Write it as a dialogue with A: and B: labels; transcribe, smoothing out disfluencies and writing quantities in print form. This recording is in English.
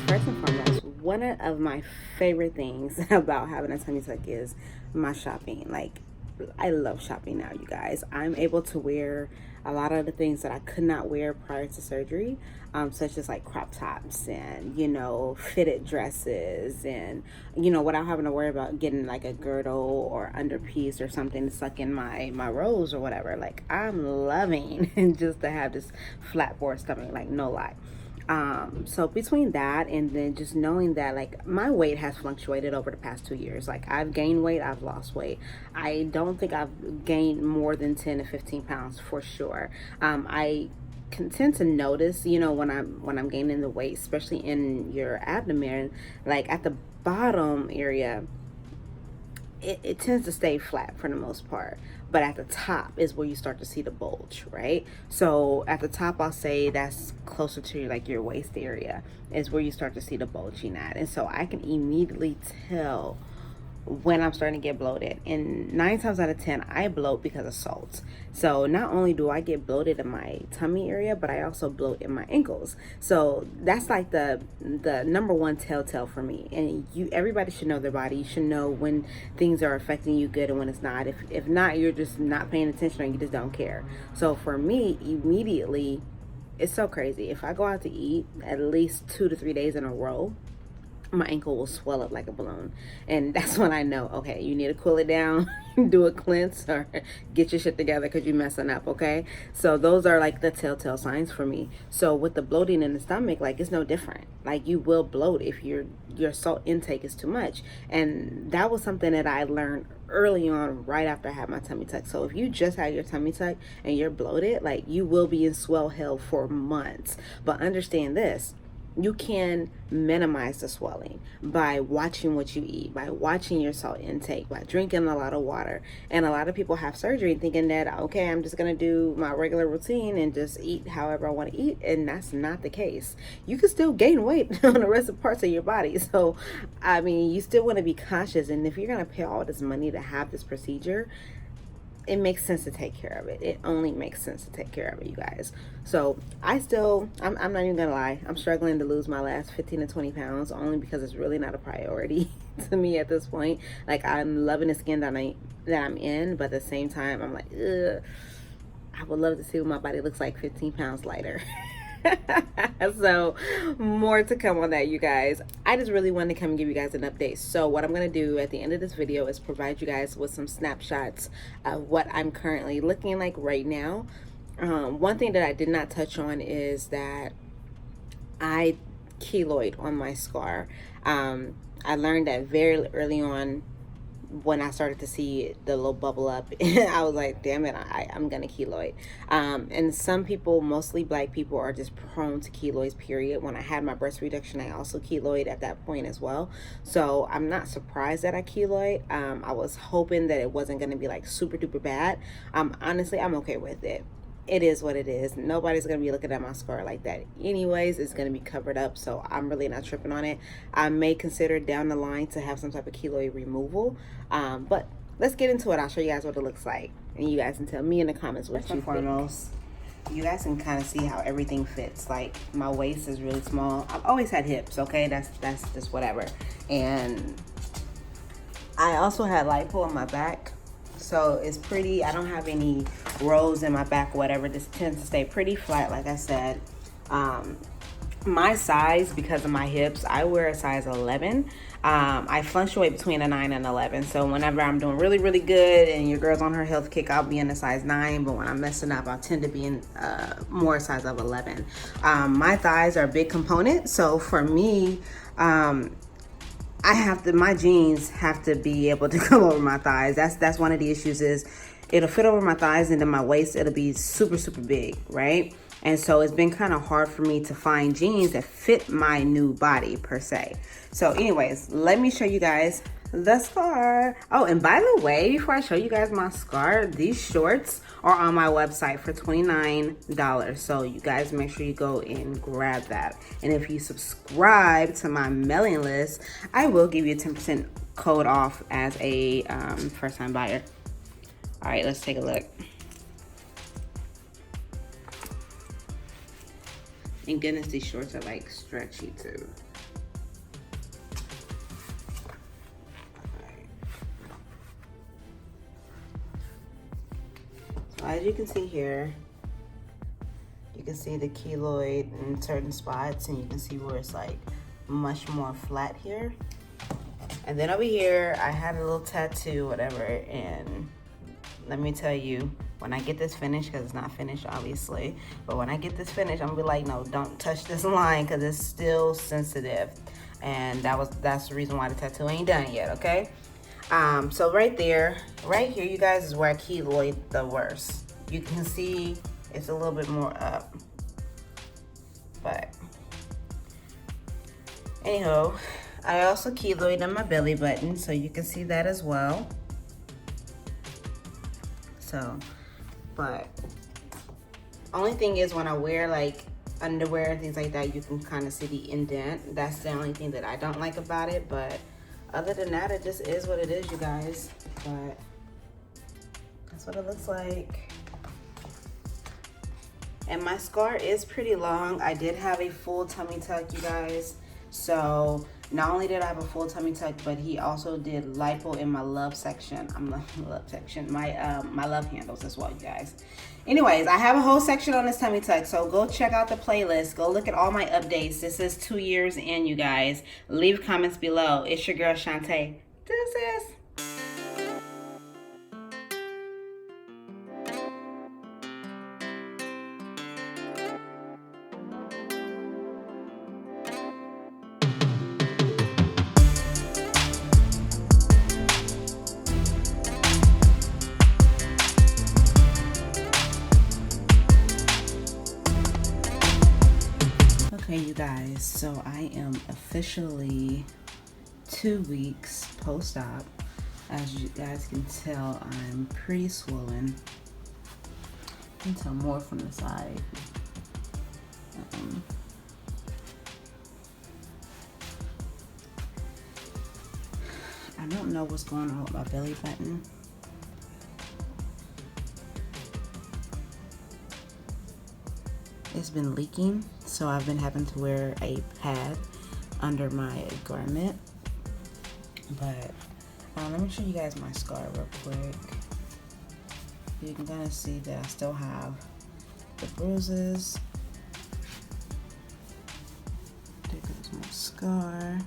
A: first and foremost, one of my favorite things about having a tummy tuck is my shopping. Like, I love shopping now, you guys. I'm able to wear a lot of the things that I could not wear prior to surgery, such as like crop tops and, fitted dresses and, without having to worry about getting like a girdle or underpiece or something to suck in my rolls or whatever. Like, I'm loving just to have this flat board stomach, like, no lie. So between that and then just knowing that like my weight has fluctuated over the past 2 years, like I've gained weight, I've lost weight. I don't think I've gained more than 10 to 15 pounds for sure. I can tend to notice, when I'm gaining the weight, especially in your abdomen, like at the bottom area, it tends to stay flat for the most part, but at the top is where you start to see the bulge, right? So at the top, I'll say that's closer to like your waist area is where you start to see the bulging at. And so I can immediately tell when I'm starting to get bloated. And 9 times out of 10, I bloat because of salt. So not only do I get bloated in my tummy area, but I also bloat in my ankles. So that's like the number one telltale for me. And everybody should know their body. You should know when things are affecting you good and when it's not. If not, you're just not paying attention or you just don't care. So for me, immediately, it's so crazy. If I go out to eat at least 2 to 3 days in a row, my ankle will swell up like a balloon, and that's when I know, okay, you need to cool it down, do a cleanse, or get your shit together because you're messing up. Okay, so those are like the telltale signs for me. So with the bloating in the stomach, like, it's no different. Like, you will bloat if your salt intake is too much, and that was something that I learned early on, right after I had my tummy tuck. So if you just had your tummy tuck and you're bloated, like, you will be in swell hell for months. But understand this: you can minimize the swelling by watching what you eat, by watching your salt intake, by drinking a lot of water. And a lot of people have surgery thinking that, okay, I'm just going to do my regular routine and just eat however I want to eat. And that's not the case. You can still gain weight on the rest of parts of your body. So, I mean, you still want to be conscious. And if you're going to pay all this money to have this procedure, it makes sense to take care of it. It only makes sense to take care of it, you guys. So I'm not even gonna lie, I'm struggling to lose my last 15 to 20 pounds only because it's really not a priority to me at this point. Like, I'm loving the skin that I'm in, but at the same time, I'm like, ugh, I would love to see what my body looks like 15 pounds lighter. So more to come on that, you guys. I just really wanted to come and give you guys an update. So what I'm going to do at the end of this video is provide you guys with some snapshots of what I'm currently looking like right now. One thing that I did not touch on is that I keloid on my scar. I learned that very early on when I started to see the little bubble up. I was like, damn it, I'm gonna keloid. And some people, mostly black people, are just prone to keloids, period. When I had my breast reduction, I also keloid at that point as well. So I'm not surprised that I keloid. I was hoping that it wasn't gonna be like super duper bad. Honestly, I'm okay with it. It is what it is. Nobody's going to be looking at my scar like that anyways. It's going to be covered up, so I'm really not tripping on it. I may consider down the line to have some type of keloid removal, but let's get into it. I'll show you guys what it looks like, and you guys can tell me in the comments what you think. You guys can kind of see how everything fits. Like, my waist is really small. I've always had hips, okay? That's just whatever. And I also had lipo on my back. So it's pretty, I don't have any rolls in my back or whatever. This tends to stay pretty flat, like I said. My size, because of my hips, I wear a size 11. I fluctuate between a 9 and 11. So whenever I'm doing really, really good and your girl's on her health kick, I'll be in a size 9. But when I'm messing up, I'll tend to be in more size of 11. My thighs are a big component. So for me, my jeans have to be able to come over my thighs. That's one of the issues, is it'll fit over my thighs, and then my waist, it'll be super, super big, right? And so it's been kind of hard for me to find jeans that fit my new body per se. So anyways, let me show you guys the scar. Oh, and by the way, before I show you guys my scar, these shorts are on my website for $29. So you guys make sure you go and grab that. And if you subscribe to my mailing list, I will give you a 10% code off as a first time buyer. All right, let's take a look. And goodness, these shorts are like stretchy too. as you can see here, you can see the keloid in certain spots, and you can see where it's like much more flat here. And then over here, I had a little tattoo, whatever, and let me tell you, when I get this finished, because it's not finished obviously, but when I get this finished, I'm gonna be like, no, don't touch this line because it's still sensitive. And that's the reason why the tattoo ain't done yet, okay? So right there, right here, you guys, is where I keloid the worst. You can see it's a little bit more up, but anyhow, I also keloid on my belly button, so you can see that as well. So, but only thing is when I wear like underwear and things like that, you can kind of see the indent. That's the only thing that I don't like about it, but other than that, it just is what it is, you guys. But that's what it looks like. And my scar is pretty long. I did have a full tummy tuck, you guys. So not only did I have a full tummy tuck, but he also did lipo in my love section. My love handles as well, you guys. Anyways, I have a whole section on this tummy tuck, so go check out the playlist. Go look at all my updates. This is 2 years in, you guys. Leave comments below. It's your girl, Shantae. This is. Okay, you guys, so I am officially 2 weeks post-op. As you guys can tell, I'm pretty swollen. You can tell more from the side. I don't know what's going on with my belly button. It's been leaking, so I've been having to wear a pad under my garment. But let me show you guys my scar real quick. You can kind of see that I still have the bruises. There goes my scar.